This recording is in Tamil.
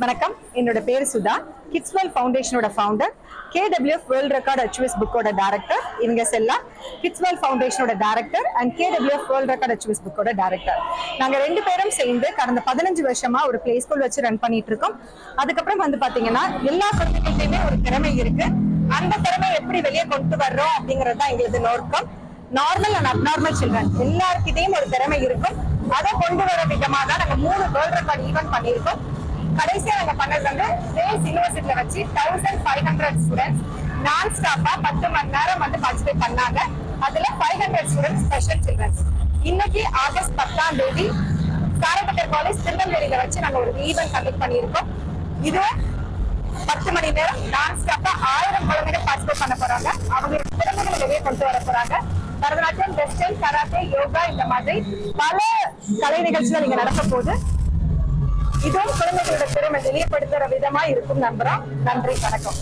வணக்கம், என்னோட பேர் சுதா. கிட்ஸ்வெல் ஃபவுண்டேஷனோட founder, KWF world record achievers புக்கோட டைரக்டர் இவங்க செல்லா. கிட்ஸ்வெல் ஃபவுண்டேஷனோட director and KWF world record achievers புக்கோட டைரக்டர். நாங்க 2 பேரும் சேர்ந்து கடந்த 15 வருஷமா ஒரு பிளே ஸ்கூல் வச்சு ரன் பண்ணிட்டு இருக்கோம். அதுக்கப்புறம் வந்து பாத்தீங்கன்னா எல்லா குழந்தைகிட்டையுமே ஒரு திறமை இருக்கு. அந்த திறமை எப்படி வெளியே கொண்டு வர்றோம் அப்படிங்கிறது தான் எங்களது நோக்கம். நார்மல் அண்ட் அப்நார்மல் சில்ட்ரன் எல்லாருக்கிட்டையும் ஒரு திறமை இருக்கும். அதை கொண்டு வர விதமாக தான் நாங்க 3 வேர்ல்ட் ரெக்கார்ட் ஈவென்ட் பண்ணியிருக்கோம். கடைசியா நாங்க பண்ணது வந்து வேல்ஸ் யூனிவர்சிட்டியில வச்சு 1500 ஸ்டூடெண்ட்ஸ் நான் ஸ்டாப்பா 10 மணி நேரம் வந்து பார்ட்டிசிபேட் பண்ணாங்க. அதுல 500 ஸ்டூடெண்ட்ஸ் ஸ்பெஷல் சில்ட்ரன்ஸ். இன்னைக்கு ஆகஸ்ட் 10ஆம் தேதி காரைப்பட்டர் காலேஜ் திருநெல்வேலியில வச்சு நாங்க ஒரு ஈவென்ட் கண்டக்ட் பண்ணியிருக்கோம். இது 10 மணி நேரம் நான் ஸ்டாப்பா 1000 குழந்தைகள் பார்ட்டிசிபேட் பண்ண போறாங்க. அவங்க திறமைகளை வெளியே கொண்டு வர போறாங்க. பரதநாட்டியம், வெஸ்டர்ன், கராத்தே, யோகா இந்த மாதிரி பல கலை நிகழ்ச்சிகள் இங்க நடக்க போது. இதுவும் குழந்தைகளோட திறமை வெளிப்படுத்துற விதமா இருக்கும் நம்புறோம். நன்றி, வணக்கம்.